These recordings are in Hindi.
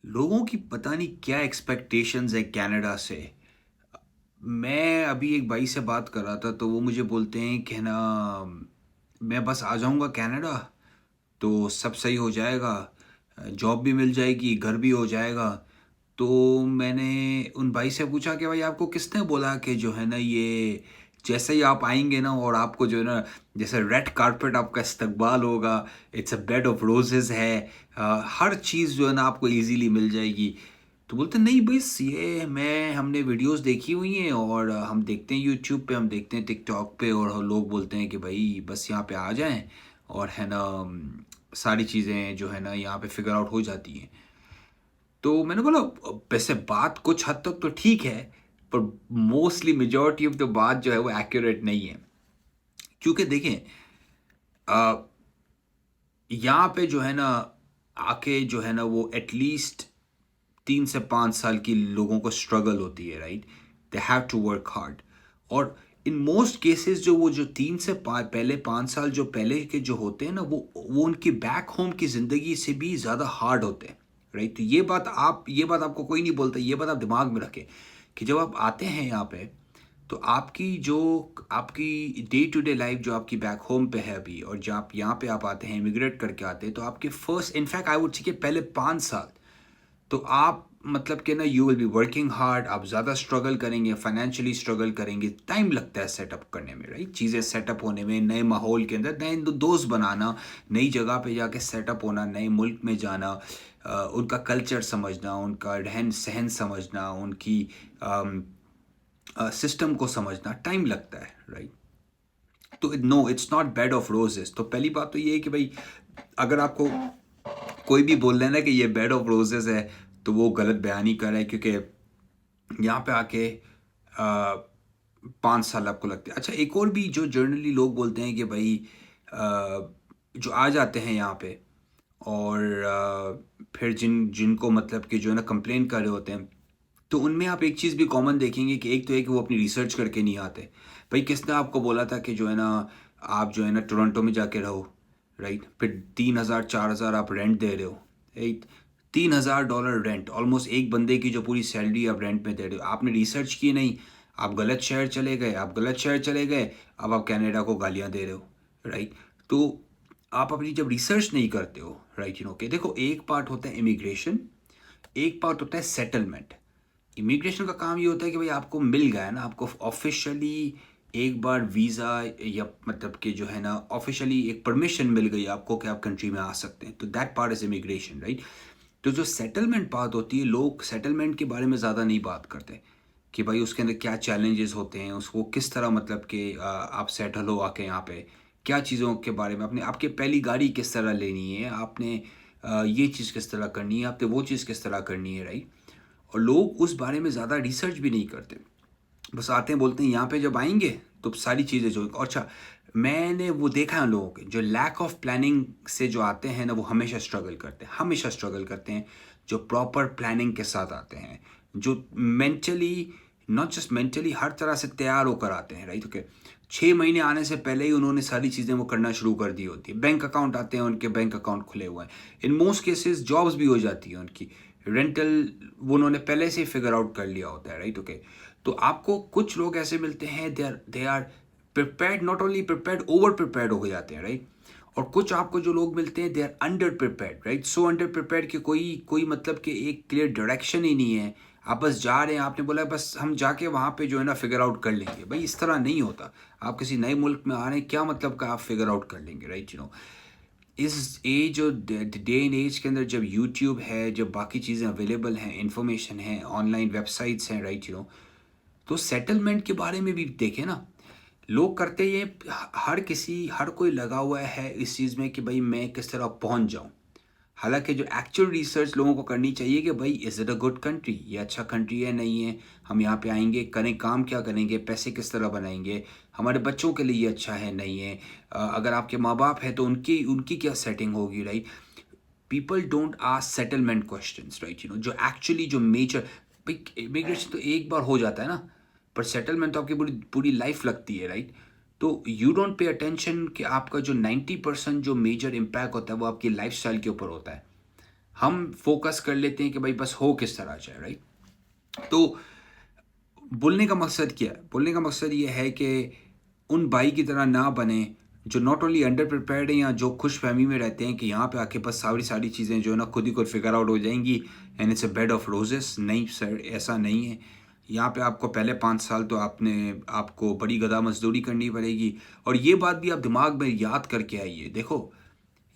लोगों की पता नहीं क्या एक्सपेक्टेशंस है कनाडा से। मैं अभी एक भाई से बात कर रहा था तो वो मुझे बोलते हैं कि ना मैं बस आ जाऊंगा कनाडा तो सब सही हो जाएगा। जॉब भी मिल जाएगी, घर भी हो जाएगा। तो मैंने उन भाई से पूछा कि भाई आपको किसने बोला कि जो है ना ये जैसे ही आप आएंगे ना और आपको जो है ना जैसे रेड कारपेट आपका इस्तकबाल होगा। It's a bed of roses है। हर चीज़ जो है ना आपको इजीली मिल जाएगी। तो बोलते नहीं बस ये मैं हमने वीडियोस देखी हुई हैं और हम देखते हैं यूट्यूब पे, हम देखते हैं टिकटॉक पे और लोग बोलते हैं कि भाई बस यहाँ पे आ जाएं और है ना सारी चीज़ें जो है ना यहाँ पे फिगर आउट हो जाती हैं। तो मैंने बोला वैसे बात कुछ हद तक तो ठीक है, पर मोस्टली मेजॉरिटी ऑफ द बात जो है वो एक्यूरेट नहीं है। क्योंकि देखें यहाँ पे जो है ना आके जो है ना वो एटलीस्ट 3 से 5 साल की लोगों को स्ट्रगल होती है, right. They have to work hard. और इन मोस्ट केसेस जो वो जो पहले 5 साल जो पहले के जो होते हैं ना वो उनकी बैक होम की ज़िंदगी से भी ज़्यादा हार्ड होते हैं, राइट। तो ये बात आपको कोई नहीं बोलता, ये बात आप दिमाग में रखें कि जब आप आते हैं यहाँ पे तो आपकी डे टू डे लाइफ जो आपकी बैक होम पे है अभी, और जब आप यहाँ पे आप आते हैं इमिग्रेट करके आते हैं तो आपके first in fact I would say कि पहले 5 साल तो आप मतलब कि ना you will be working hard. आप ज़्यादा स्ट्रगल करेंगे, फाइनेंशियली स्ट्रगल करेंगे, टाइम लगता है सेटअप करने में, राइट। चीज़ें सेटअप होने में, नए माहौल के अंदर नए दोस्त बनाना, नई जगह पे जाके सेटअप होना, नए मुल्क में जाना, उनका कल्चर समझना, उनका रहन सहन समझना, उनकी सिस्टम को समझना टाइम लगता है, राइट। तो no it's not bed of roses. तो पहली बात तो ये है कि भाई अगर आपको कोई भी बोल रहा है ना कि ये बेड ऑफ रोजेस है तो वो गलत बयानी कर रहा है, क्योंकि यहाँ पे आके 5 साल आपको लगते हैं। अच्छा, एक और भी जो जर्नली लोग बोलते हैं कि भाई जो आ जाते हैं यहाँ पे और फिर जिनको मतलब कि जो है ना कंप्लेन कर रहे होते हैं, तो उनमें आप एक चीज़ भी कॉमन देखेंगे कि एक तो है कि वो अपनी रिसर्च करके नहीं आते। भाई किसने आपको बोला था कि जो है ना आप जो है ना टोरंटो में जाके रहो, राइट। फिर 3,000 4,000 आप रेंट दे रहे हो, राइट। $3,000 रेंट, ऑलमोस्ट एक बंदे की जो पूरी सैलरी आप रेंट में दे रहे हो। आपने रिसर्च की नहीं, आप गलत शहर चले गए, अब आप कनाडा को गालियाँ दे रहे हो, राइट। तो आप अपनी जब रिसर्च नहीं करते हो, राइट, कि देखो एक पार्ट होता है इमिग्रेशन, एक पार्ट होता है सेटलमेंट। इमिग्रेशन का काम ये होता है कि भाई आपको मिल गया है ना, आपको ऑफिशियली एक बार वीज़ा या मतलब कि जो है ना ऑफिशियली एक परमिशन मिल गई आपको कि आप कंट्री में आ सकते हैं, तो that part is immigration, right. तो जो सेटलमेंट बात होती है, लोग सेटलमेंट के बारे में ज़्यादा नहीं बात करते कि भाई उसके अंदर क्या चैलेंजेस होते हैं, उसको किस तरह मतलब कि आप सेटल हो आके यहाँ पे, क्या चीज़ों के बारे में, अपने आपके पहली गाड़ी किस तरह लेनी है, आपने ये चीज़ किस तरह करनी है, आपने वो चीज़ किस तरह करनी है, राइट। और लोग उस बारे में ज़्यादा रिसर्च भी नहीं करते, बस आते हैं बोलते हैं यहाँ पे जब आएंगे तो सारी चीज़ें जो। और अच्छा, मैंने वो देखा है लोगों के जो लैक ऑफ प्लानिंग से जो आते हैं ना वो हमेशा स्ट्रगल करते हैं, हमेशा स्ट्रगल करते हैं। जो प्रॉपर प्लानिंग के साथ आते हैं, जो मेंटली, नॉट जस्ट मेंटली, हर तरह से तैयार होकर आते हैं, राइट। ओके, 6 महीने आने से पहले ही उन्होंने सारी चीज़ें वो करना शुरू कर दी होती है। बैंक अकाउंट आते हैं, उनके बैंक अकाउंट खुले हुए हैं, इन मोस्ट केसेस जॉब्स भी हो जाती है उनकी, रेंटल वो उन्होंने पहले से ही फिगर आउट कर लिया होता है, राइट। ओके, तो आपको कुछ लोग ऐसे मिलते हैं they are prepared, not only prepared, over prepared हो जाते हैं, राइट। और कुछ आपको जो लोग मिलते हैं they are under prepared, right. So under prepared कि कोई कोई मतलब कि एक क्लियर डायरेक्शन ही नहीं है। आप बस जा रहे हैं, आपने बोला बस हम जाके वहाँ पे जो है ना फिगर आउट कर लेंगे। भाई इस तरह नहीं होता। आप किसी नए मुल्क में आ रहे हैं, क्या मतलब का आप फिगर आउट कर लेंगे, राइट। इस एज और डे एंड एज के अंदर जब यूट्यूब है, जब बाकी चीज़ें अवेलेबल हैं, इंफॉर्मेशन है, ऑनलाइन वेबसाइट्स हैं, राइट, तो सेटलमेंट के बारे में भी देखें ना। लोग करते ये, हर कोई लगा हुआ है इस चीज़ में कि भाई मैं किस तरह पहुंच जाऊं। हालांकि जो एक्चुअल रिसर्च लोगों को करनी चाहिए कि भाई is it a good country, ये अच्छा कंट्री है नहीं है, हम यहाँ पे आएंगे करें काम क्या करेंगे, पैसे किस तरह बनाएंगे, हमारे बच्चों के लिए ये अच्छा है नहीं है, अगर आपके माँ बाप है तो उनकी उनकी क्या सेटिंग होगी, right. People don't ask settlement questions, right. जो एक्चुअली जो मेजर, इमिग्रेशन तो एक बार हो जाता है ना, पर सेटलमेंट तो आपकी पूरी पूरी लाइफ लगती है, राइट। तो यू डोंट पे अटेंशन कि आपका जो 90% जो मेजर इम्पैक्ट होता है वो आपकी लाइफ स्टाइल के ऊपर होता है। हम फोकस कर लेते हैं कि भाई बस हो किस तरह जाए, राइट? तो बोलने का मकसद क्या है? बोलने का मकसद ये है कि उन भाई की तरह ना बने जो नॉट ओनली अंडर प्रिपेयर्ड हैं या जो खुश फहमी में रहते हैं कि यहाँ पे आके बस सारी सारी चीज़ें जो है ना खुद ही खुद फिगर आउट हो जाएंगी and it's a bed of roses. नहीं सर, ऐसा नहीं है। यहाँ पे आपको पहले 5 साल तो आपको बड़ी गधा मजदूरी करनी पड़ेगी। और ये बात भी आप दिमाग में याद करके आइए। देखो,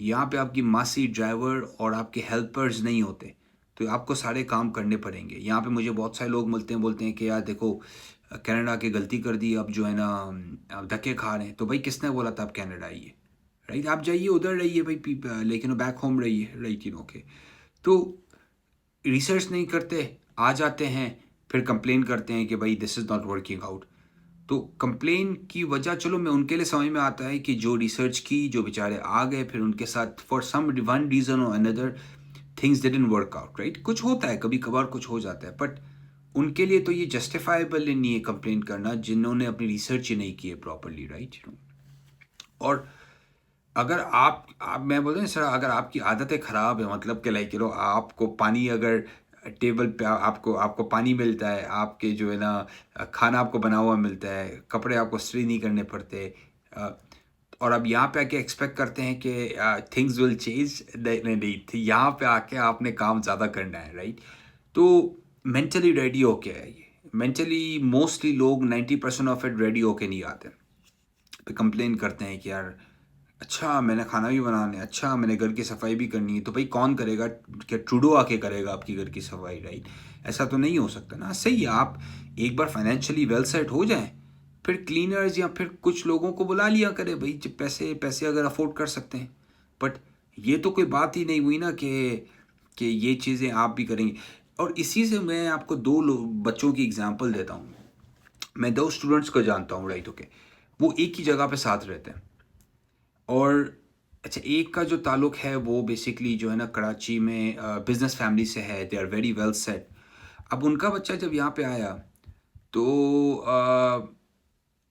यहाँ पे आपकी मासी, ड्राइवर और आपके हेल्पर्स नहीं होते, तो आपको सारे काम करने पड़ेंगे। यहाँ पे मुझे बहुत सारे लोग मिलते हैं, बोलते हैं कि यार देखो, कनाडा के गलती कर दी, अब जो है ना अब धक्के खा रहे हैं। तो भाई किसने बोला था आप कनाडा आइए? राइट, आप जाइए उधर रहिए भाई, लेकिन बैक होम रहिए, राइट, यू नो के। तो रिसर्च नहीं करते, आ जाते हैं, फिर कंप्लेन करते हैं कि भाई this is not working out. तो कंप्लेन की वजह, चलो मैं उनके लिए समझ में आता है कि जो रिसर्च की, जो बेचारे आ गए, फिर उनके साथ फॉर सम वन रीज़न और another things didn't work out, right? कुछ होता है, कभी कभार कुछ हो जाता है, बट उनके लिए तो ये जस्टिफाइबल नहीं है कंप्लेन करना, जिन्होंने अपनी रिसर्च ही नहीं की है प्रॉपरली, राइट? और अगर आप मैं बोलता हूँ सर, अगर आपकी आदतें ख़राब है, मतलब कि लाइक आपको पानी, अगर टेबल पे आपको आपको पानी मिलता है, आपके जो है ना खाना आपको बना हुआ मिलता है, कपड़े आपको इस्त्री नहीं करने पड़ते, अ, और अब यहाँ पे आके एक्सपेक्ट करते हैं कि थिंग्स विल चेंज। नहीं नहीं नहीं, यहाँ पे आके आपने काम ज़्यादा करना है, राइट? तो मेंटली रेडी होके आइए। मेंटली मोस्टली लोग 90% ऑफ इट रेडी होके नहीं आते, पे कंप्लेन करते हैं कि यार अच्छा मैंने खाना भी बनाना है, अच्छा मैंने घर की सफाई भी करनी है। तो भाई कौन करेगा? क्या ट्रूडो आके करेगा आपकी घर की सफाई, राइट? ऐसा तो नहीं हो सकता ना। सही है, आप एक बार फाइनेंशियली वेल सेट हो जाएं, फिर क्लीनर्स या फिर कुछ लोगों को बुला लिया करे भाई, जब पैसे पैसे अगर अफोर्ड कर सकते हैं। बट ये तो कोई बात ही नहीं हुई ना कि ये चीज़ें आप भी करेंगे। और इसी से मैं आपको बच्चों की एग्जांपल देता हूँ। मैं 2 स्टूडेंट्स को जानता हूँ, राइट? ओके, वो एक ही जगह पे साथ रहते हैं। और अच्छा, एक का जो ताल्लुक है वो बेसिकली जो है ना कराची में बिजनेस फैमिली से है, they are very well set. अब उनका बच्चा जब यहाँ पे आया, तो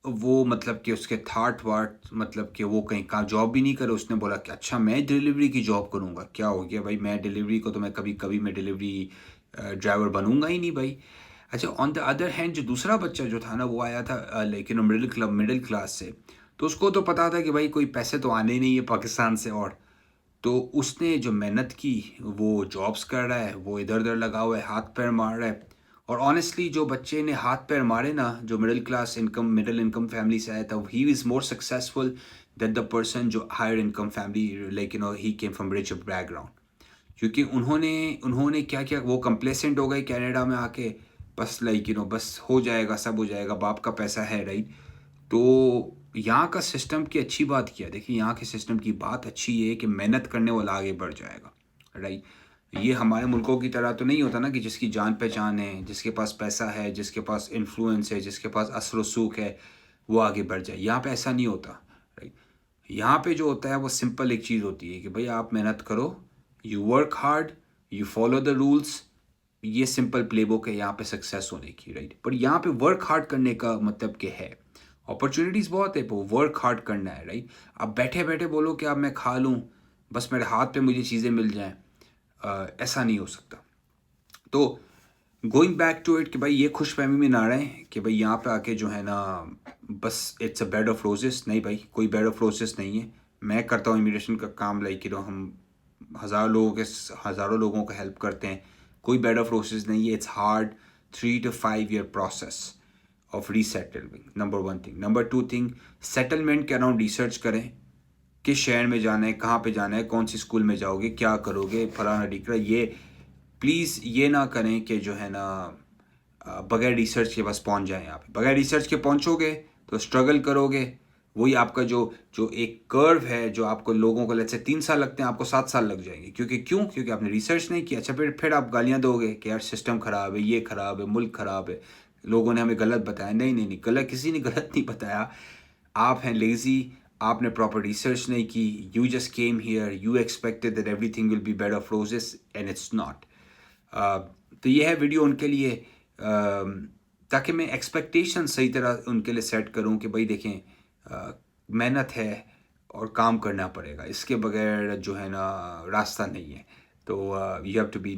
वो मतलब कि उसके थाट वाट, मतलब कि वो कहीं का जॉब भी नहीं करे। उसने बोला कि अच्छा मैं डिलीवरी की जॉब करूँगा। क्या हो गया भाई, मैं डिलीवरी को तो मैं कभी कभी मैं डिलीवरी ड्राइवर बनूंगा ही नहीं भाई। अच्छा, ऑन द अदर हैंड जो दूसरा बच्चा जो था ना, वो आया था लेकिन मिडिल क्लास से। तो उसको तो पता था कि भाई कोई पैसे तो आने ही नहीं है पाकिस्तान से। और तो उसने जो मेहनत की, वो जॉब्स कर रहा है, वो इधर उधर लगा हुआ है, हाथ पैर मार रहा है। और ऑनेस्टली जो बच्चे ने हाथ पैर मारे ना, जो मिडिल इनकम फैमिली से आया था, he is more successful than the person जो हायर इनकम फैमिली, लेकिन he came from rich background. क्योंकि उन्होंने उन्होंने क्या किया, वो कंप्लेसेंट हो गए कनाडा में आके, बस लाइक बस हो जाएगा, सब हो जाएगा, बाप का पैसा है, राइट? तो यहाँ का सिस्टम की अच्छी बात क्या है? देखिए, यहाँ के सिस्टम की बात अच्छी है कि मेहनत करने वाला आगे बढ़ जाएगा, राइट? ये हमारे मुल्कों की तरह तो नहीं होता ना कि जिसकी जान पहचान है, जिसके पास पैसा है, जिसके पास इन्फ्लुएंस है, जिसके पास असर सूख है, वो आगे बढ़ जाए। यहाँ पे ऐसा नहीं होता, राइट? यहाँ पे जो होता है वो सिंपल एक चीज़ होती है कि भाई आप मेहनत करो, you work hard, you follow the rules. ये सिंपल प्लेबुक है यहाँ पे सक्सेस होने की, राइट? पर यहाँ पे वर्क हार्ड करने का मतलब क्या है? अपॉर्चुनिटीज़ बहुत है, वो वर्क हार्ड करना है, राइट? अब बैठे बैठे बोलो कि अब मैं खा लूँ, बस मेरे हाथ पे मुझे चीज़ें मिल जाएं, ऐसा नहीं हो सकता। तो गोइंग बैक टू इट कि भाई ये खुश फहमी में ना रहें कि भाई यहाँ पे आके जो है ना बस it's a bed of roses. नहीं भाई, कोई बेड ऑफ रोजेस नहीं है। मैं करता हूँ इमिग्रेशन का काम, लाइक हम हज़ारों लोगों को हेल्प करते हैं। कोई बेड ऑफ रोजेस नहीं है। It's hard 3 to 5 year process of resettlement, number 1 thing. Number 2 thing, settlement के अराउंड रिसर्च करें। किस शहर में जाना है, कहाँ पे जाना है, कौन सी स्कूल में जाओगे, क्या करोगे, फलाना ढिकरा। ये प्लीज़ ये ना करें कि जो है ना बगैर रिसर्च के बस पहुंच जाएं। आप बगैर रिसर्च के पहुंचोगे तो स्ट्रगल करोगे। वही आपका जो जो एक कर्व है, जो आपको लोगों को लेट्स से 3 साल लगते हैं, आपको 7 साल लग जाएंगे। क्योंकि आपने रिसर्च नहीं किया। अच्छा, फिर आप गालियां दोगे कि यार सिस्टम ख़राब है, ये ख़राब है, मुल्क ख़राब है, लोगों ने हमें गलत बताया। नहीं नहीं नहीं, गलत किसी ने गलत नहीं बताया। आप हैं लेज़ी, आपने प्रॉपर रिसर्च नहीं की। You just came here, you expected that everything will be bed of roses and it's not. तो ये है वीडियो उनके लिए, ताकि मैं एक्सपेक्टेशन सही तरह उनके लिए सेट करूं कि भाई देखें, मेहनत है और काम करना पड़ेगा, इसके बगैर जो है ना रास्ता नहीं है। तो यू हैव टू बी